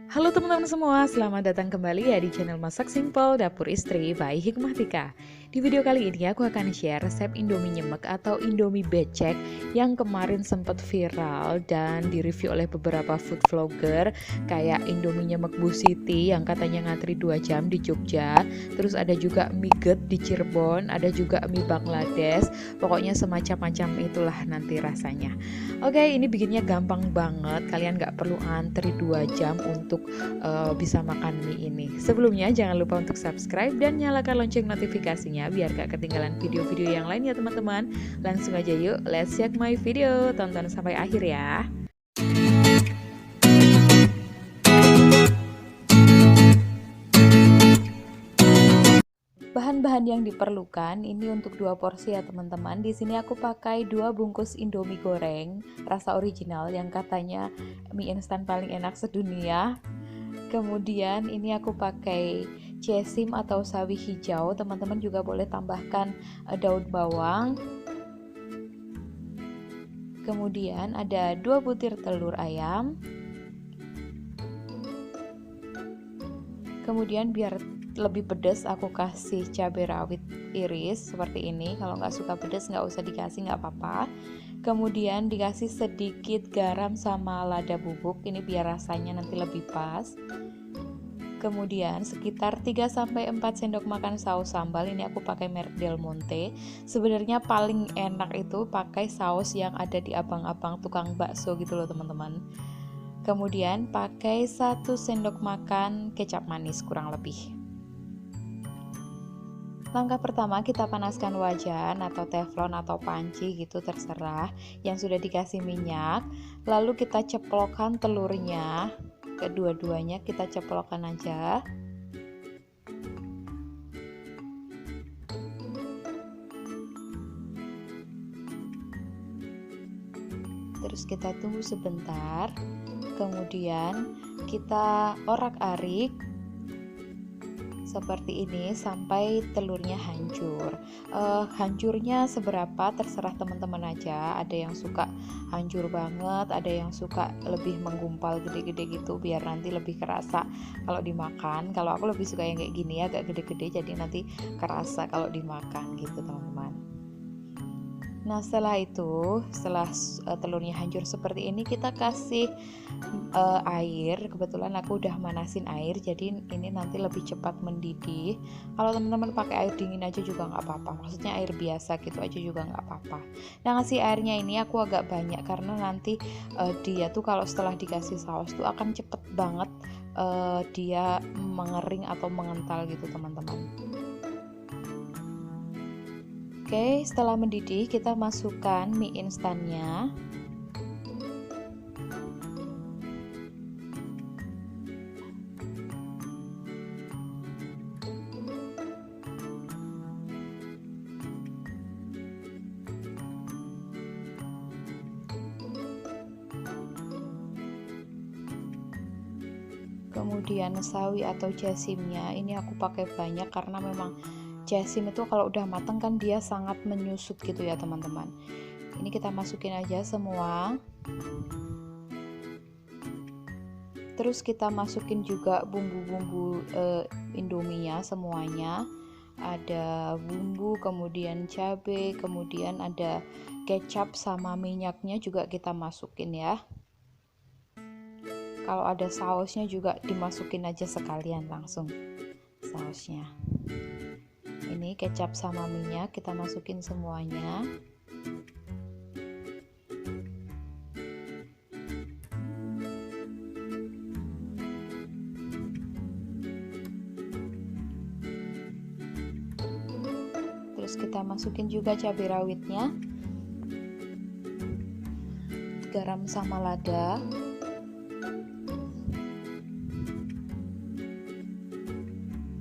Halo teman-teman semua, selamat datang kembali ya di channel Masak Simple Dapur Istri by Hikmah Tika. Di video kali ini aku akan share resep Indomie nyemek atau Indomie becek yang kemarin sempat viral dan direview oleh beberapa food vlogger kayak Indomie nyemek Bu Siti yang katanya ngantri 2 jam di Jogja, terus ada juga mie get di Cirebon, ada juga mie Bangladesh, pokoknya semacam-macam itulah nanti rasanya. Oke, ini bikinnya gampang banget, kalian nggak perlu antri 2 jam untuk bisa makan mie ini. Sebelumnya jangan lupa untuk subscribe dan nyalakan lonceng notifikasinya biar gak ketinggalan video-video yang lain ya teman-teman. Langsung aja yuk, let's check my video. Tonton sampai akhir ya. Bahan-bahan yang diperlukan ini untuk 2 porsi ya teman-teman. Di sini aku pakai 2 bungkus Indomie goreng rasa original yang katanya mie instan paling enak sedunia. Kemudian ini aku pakai cesim atau sawi hijau, teman-teman juga boleh tambahkan daun bawang. Kemudian ada 2 butir telur ayam. Kemudian biar lebih pedas aku kasih cabai rawit iris seperti ini. Kalau nggak suka pedas nggak usah dikasih, nggak apa-apa. Kemudian dikasih sedikit garam sama lada bubuk, ini biar rasanya nanti lebih pas. Kemudian sekitar 3-4 sendok makan saus sambal, ini aku pakai merek Del Monte. Sebenarnya paling enak itu pakai saus yang ada di abang-abang tukang bakso gitu loh teman-teman. Kemudian pakai 1 sendok makan kecap manis kurang lebih. Langkah pertama, kita panaskan wajan atau teflon atau panci gitu terserah yang sudah dikasih minyak. Lalu kita ceplokkan telurnya, kedua-duanya kita ceplokkan aja. Terus kita tunggu sebentar. Kemudian kita orak-arik seperti ini sampai telurnya hancur. Hancurnya seberapa terserah teman-teman aja. Ada yang suka hancur banget, ada yang suka lebih menggumpal gede-gede gitu biar nanti lebih kerasa kalau dimakan. Kalau aku lebih suka yang kayak gini ya, agak gede-gede jadi nanti kerasa kalau dimakan gitu teman-teman. Nah setelah telurnya hancur seperti ini, kita kasih air. Kebetulan aku udah manasin air, jadi ini nanti lebih cepat mendidih. Kalau teman-teman pakai air dingin aja juga nggak apa-apa, maksudnya air biasa gitu aja juga nggak apa-apa. Nah ngasih airnya ini aku agak banyak karena nanti dia tuh kalau setelah dikasih saus tuh akan cepet banget dia mengering atau mengental gitu teman-teman. Oke, setelah mendidih kita masukkan mie instannya. Kemudian sawi atau cesimnya ini aku pakai banyak karena memang cesim itu kalau udah mateng kan dia sangat menyusut gitu ya teman-teman. Ini kita masukin aja semua. Terus kita masukin juga bumbu-bumbu Indominya semuanya. Ada bumbu, kemudian cabai, kemudian ada kecap sama minyaknya juga kita masukin ya. Kalau ada sausnya juga dimasukin aja sekalian langsung sausnya. Ini kecap sama minyak kita masukin semuanya. Terus kita masukin juga cabai rawitnya, garam sama lada.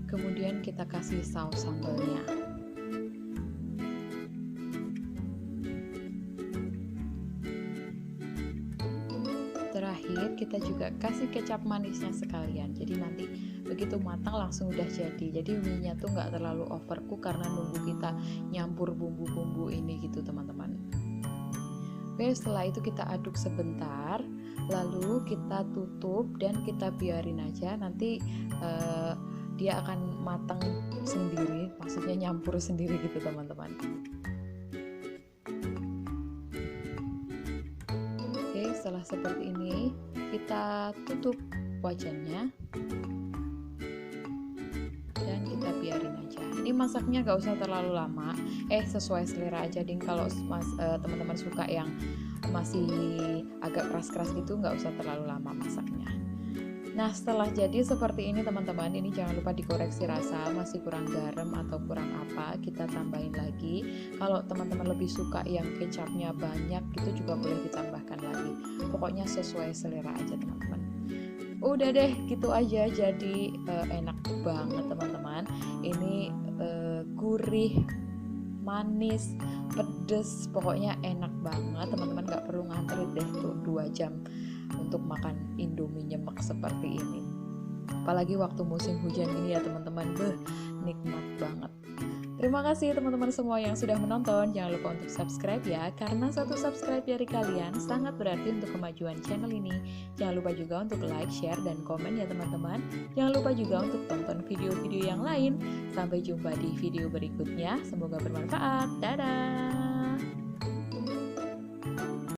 Kemudian kita kasih saus sambalnya. Terakhir kita juga kasih kecap manisnya sekalian. Jadi nanti begitu matang langsung udah jadi. Jadi mie-nya tuh nggak terlalu overcook karena nunggu kita nyampur bumbu-bumbu ini gitu teman-teman. Oke, setelah itu kita aduk sebentar. lalu kita tutup dan kita biarin aja, nanti dia akan matang sendiri, maksudnya nyampur sendiri gitu teman-teman. Oke, setelah seperti ini kita tutup wajannya dan kita biarin aja. Ini masaknya gak usah terlalu lama, sesuai selera aja ding. Kalau teman-teman suka yang masih agak keras-keras gitu, gak usah terlalu lama masaknya. Nah, setelah jadi seperti ini teman-teman, ini jangan lupa dikoreksi rasa, masih kurang garam atau kurang apa, kita tambahin lagi. Kalau teman-teman lebih suka yang kecapnya banyak, itu juga boleh ditambahkan lagi. Pokoknya sesuai selera aja teman-teman. Udah deh, gitu aja. Jadi enak banget teman-teman. Ini gurih, manis, pedes, pokoknya enak banget. Teman-teman gak perlu ngantri deh tuh 2 jam untuk makan Indomie nyemek seperti ini. Apalagi waktu musim hujan ini ya teman-teman, nikmat banget. Terima kasih teman-teman semua yang sudah menonton. Jangan lupa untuk subscribe ya, karena satu subscribe dari kalian sangat berarti untuk kemajuan channel ini. Jangan lupa juga untuk like, share, dan komen ya teman-teman. Jangan lupa juga untuk tonton video-video yang lain. Sampai jumpa di video berikutnya. Semoga bermanfaat. Dadah!